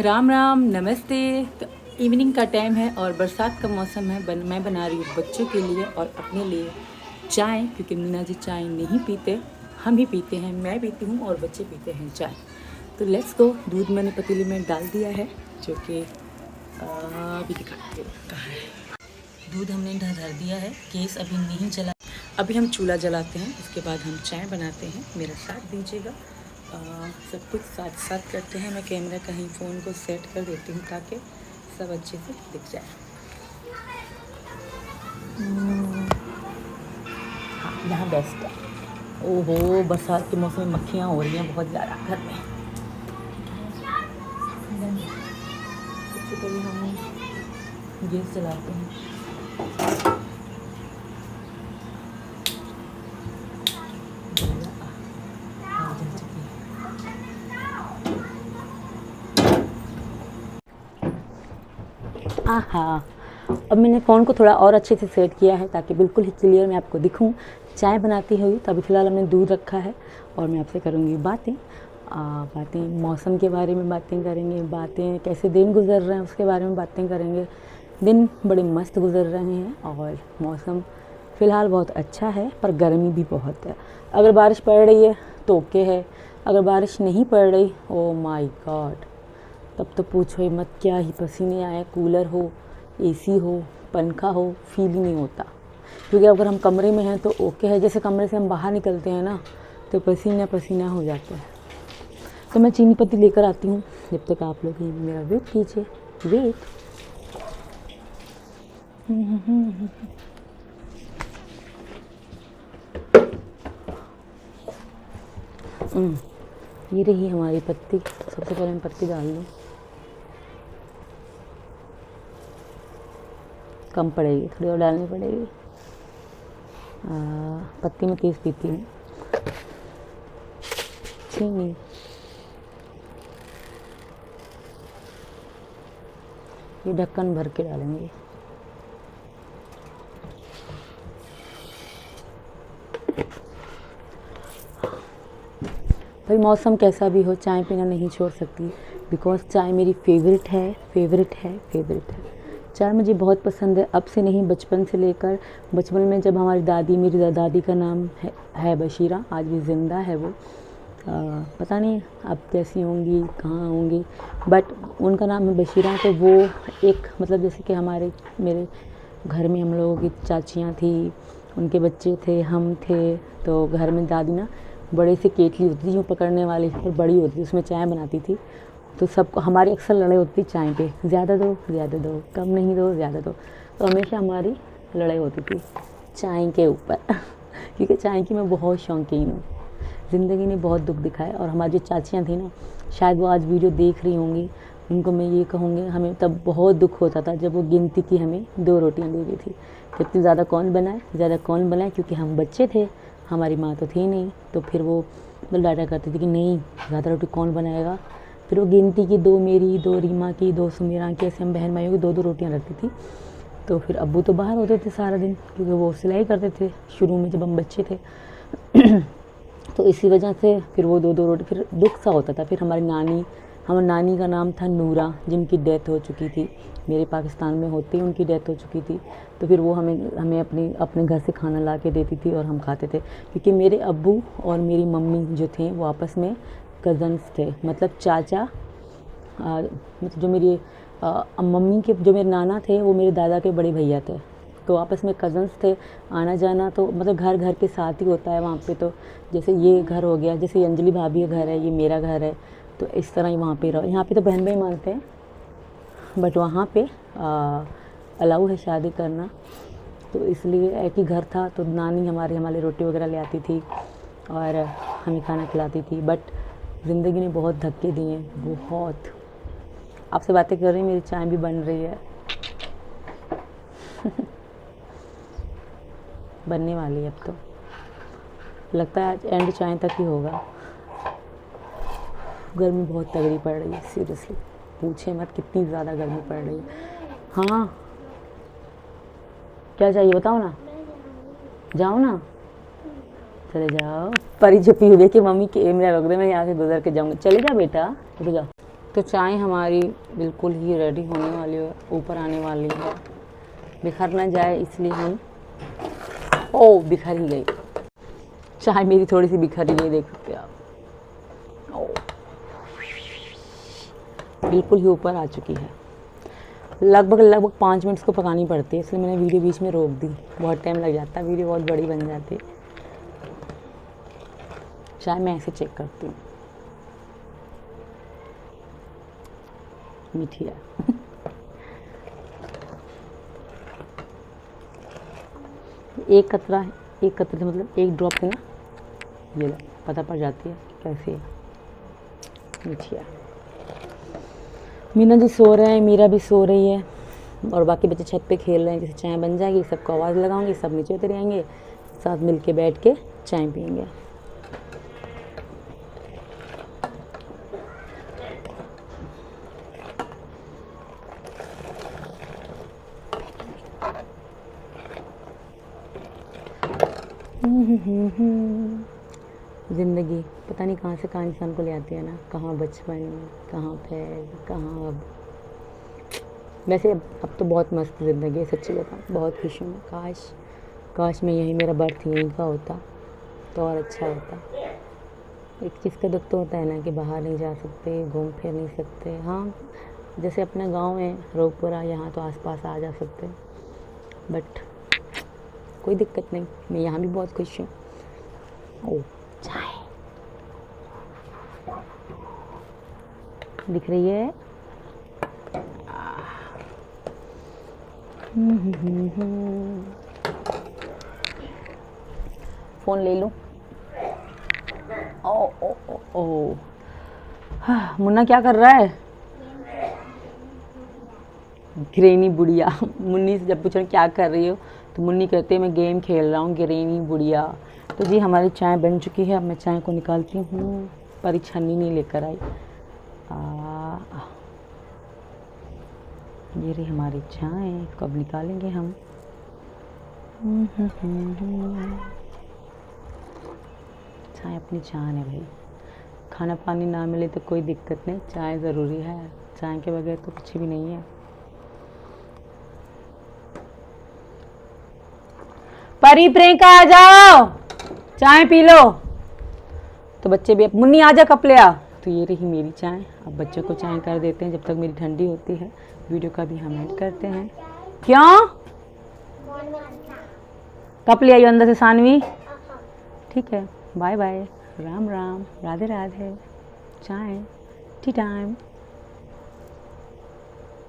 राम राम नमस्ते। तो इवनिंग का टाइम है और बरसात का मौसम है। मैं बना रही हूँ बच्चों के लिए और अपने लिए चाय, क्योंकि मीना जी चाय नहीं पीते, हम ही पीते हैं। मैं पीती हूँ और बच्चे पीते हैं चाय। तो लेट्स गो। दूध मैंने पतीले में डाल दिया है, जो कि अभी दिखाती हूँ कहाँ है। दूध हमने धर दिया है, गैस अभी नहीं जला। अभी हम चूल्हा जलाते हैं, उसके बाद हम चाय बनाते हैं। मेरा साथ दीजिएगा। सब कुछ साथ साथ करते हैं। मैं कैमरा कहीं फ़ोन को सेट कर देती हूँ ताकि सब अच्छे से दिख जाए। हाँ, यहाँ बेस्ट है। ओहो, बरसात के मौसम में मक्खियाँ हो रही हैं बहुत ज़्यादा घर में। सबसे पहले हम गैस जलाते हैं। हाँ, अब मैंने फ़ोन को थोड़ा और अच्छे से सेट किया है ताकि बिल्कुल ही क्लियर मैं आपको दिखूं चाय बनाती हुई। तो अभी फ़िलहाल हमने दूध रखा है और मैं आपसे करूँगी बातें मौसम के बारे में बातें करेंगे, बातें कैसे दिन गुजर रहे हैं उसके बारे में बातें करेंगे। दिन बड़े मस्त गुजर रहे हैं और मौसम फ़िलहाल बहुत अच्छा है, पर गर्मी भी बहुत है। अगर बारिश पड़ रही है तो ओके है, अगर बारिश नहीं पड़ रही, ओ माय गॉड, तब तो पूछो ही मत। क्या ही पसीने आए। कूलर हो, एसी हो, पंखा हो, फील ही नहीं होता। क्योंकि अगर हम कमरे में हैं तो ओके है, जैसे कमरे से हम बाहर निकलते हैं ना तो पसीना पसीना हो जाता है। तो मैं चीनी पत्ती लेकर आती हूँ, जब तक आप लोग मेरा वेट कीजिए। वेट ये रही हमारी पत्ती। सबसे पहले मैं पत्ती डाल दूँ, कम पड़ेगी, थोड़ी और डालनी पड़ेगी। पत्ती में तेज़ पीती हूँ। चीनी, ये ढक्कन भर के डालेंगे। भाई मौसम कैसा भी हो, चाय पीना नहीं छोड़ सकती, बिकॉज़ चाय मेरी फेवरेट है। चाय मुझे बहुत पसंद है, अब से नहीं बचपन से लेकर। बचपन में जब हमारी दादी, मेरी दादी का नाम है बशीरा, आज भी ज़िंदा है वो। पता नहीं अब कैसी होंगी, कहाँ होंगी, बट उनका नाम है बशीरा। तो वो एक मतलब जैसे कि मेरे घर में हम लोगों की चाचियाँ थी, उनके बच्चे थे, हम थे। तो घर में दादी ना बड़े से केतली होती थी जो पकड़ने वाली, और बड़ी होती थी, उसमें चाय बनाती थी। तो सबको हमारी अक्सर लड़ाई होती थी चाय पे, ज़्यादा दो, कम नहीं दो, ज़्यादा दो। तो हमेशा हमारी लड़ाई होती थी चाय के ऊपर क्योंकि चाय की मैं बहुत शौकीन हूँ। ज़िंदगी ने बहुत दुख दिखाए, और हमारी जो चाचियाँ थी ना, शायद वो आज वीडियो देख रही होंगी, उनको मैं ये कहूँगी, हमें तब बहुत दुख होता था जब वो गिनती की हमें 2 रोटियाँ दे रही थी। कितनी ज़्यादा कौन बनाए, क्योंकि हम बच्चे थे, हमारी माँ तो थी नहीं। तो फिर वो मतलब डांटा करती थी कि नहीं, ज़्यादा रोटी कौन बनाएगा। फिर वो गिनती की 2 मेरी, 2 रीमा की, 2 सुमेरा की, ऐसे हम बहन भाइयों की 2-2 रोटियाँ रखती थी। तो फिर अब्बू तो बाहर होते थे सारा दिन, क्योंकि वो सिलाई करते थे शुरू में जब हम बच्चे थे तो इसी वजह से फिर वो 2-2 रोटी, फिर दुख सा होता था। फिर हमारी नानी का नाम था नूरा, जिनकी डेथ हो चुकी थी, मेरे पाकिस्तान में होते ही उनकी डेथ हो चुकी थी। तो फिर वो हमें अपने घर से खाना ला के देती थी और हम खाते थे, क्योंकि मेरे अब्बू और मेरी मम्मी जो थे वो आपस में कज़न्स थे। मतलब चाचा, मतलब जो मेरी मम्मी के जो मेरे नाना थे वो मेरे दादा के बड़े भैया थे। तो आपस में कज़न्स थे, आना जाना तो मतलब घर घर के साथ ही होता है वहाँ पे। तो जैसे ये घर हो गया, जैसे अंजलि भाभी का घर है, ये मेरा घर है, तो इस तरह ही वहाँ पे रहो। यहाँ पे तो बहन भाई मानते हैं, बट वहाँ पे अलाउ है शादी करना। तो इसलिए एक ही घर था। तो नानी हमारे रोटी वगैरह ले आती थी और हमें खाना खिलाती थी। बट ज़िंदगी ने बहुत धक्के दिए, बहुत। आपसे बातें कर रही, मेरी चाय भी बन रही है बनने वाली है अब तो, लगता है आज एंड चाय तक ही होगा। गर्मी बहुत तगड़ी पड़ रही है, सीरियसली पूछे मत कितनी ज़्यादा गर्मी पड़ रही है। हाँ, क्या चाहिए बताओ ना, जाओ ना, चले जाओ। परी छुपी हुई देखिए, मम्मी के मेरा रोक दे, मैं यहाँ से गुजर के जाऊँगी। चले जाओ बेटा, रुक जाओ। तो चाय हमारी बिल्कुल ही रेडी होने वाली है, ऊपर आने वाली है। बिखर ना जाए इसलिए हम बिखर ही गई चाय मेरी, थोड़ी सी बिखर ही गई, देख सकते हैं आप। बिल्कुल ही ऊपर आ चुकी है। लगभग 5 मिनट इसको पकानी पड़ती है, इसलिए मैंने वीडियो बीच में रोक दी। बहुत टाइम लग जाता है, वीडियो बहुत बड़ी बन जाती है। चाय मैं ऐसे चेक करती हूँ, मीठी है। एक कतरा से मतलब एक ड्रॉप से ना ये पता पड़ जाती है कैसी है, मीठी है। मीना जी सो रहे हैं, मीरा भी सो रही है और बाकी बच्चे छत पे खेल रहे हैं। जैसे चाय बन जाएगी सबको आवाज़ लगाऊंगी, सब नीचे उतर आएंगे, साथ मिल के बैठ के चाय पियेंगे। ज़िंदगी पता नहीं कहाँ से कहाँ इंसान को ले आती है ना, कहाँ बचपन, कहाँ फिर कहाँ अब। वैसे अब तो बहुत मस्त ज़िंदगी है, सच्ची बताऊँ बहुत खुश हूँ मैं। काश मैं यही, मेरा बर्थ यहीं का होता तो और अच्छा होता। एक चीज़ का दुख तो होता है ना कि बाहर नहीं जा सकते, घूम फिर नहीं सकते। हाँ जैसे अपना गांव है रोपपुरा, यहाँ तो आसपास आ जा सकते, बट कोई दिक्कत नहीं, मैं यहाँ भी बहुत खुश हूँ। चाय दिख रही है। फ़ोन ले लूँ। ओ मुन्ना क्या कर रहा है? गिरेनी बुढ़िया। मुन्नी से जब पूछा क्या कर रही हो तो मुन्नी कहते हैं मैं गेम खेल रहा हूँ, गिरेनी बुढ़िया। तो जी हमारी चाय बन चुकी है, अब मैं चाय को निकालती हूँ। पर छन्नी नहीं लेकर आई। ये रही हमारी चाय, कब निकालेंगे हम। चाय अपनी जान है भाई, खाना पानी ना मिले तो कोई दिक्कत नहीं, चाय ज़रूरी है। चाय के बगैर तो कुछ भी नहीं है। परी प्रियंका आ जाओ, चाय पी लो। तो बच्चे भी, मुन्नी आ जा कप ले आ। तो ये रही मेरी चाय, अब बच्चों को चाय कर देते हैं जब तक मेरी ठंडी होती है। वीडियो का भी हम एंड करते हैं। क्यों कप ले आई अंदर से सानवी? ठीक है, बाय बाय, राम राम, राधे राधे। चाय टी टाइम।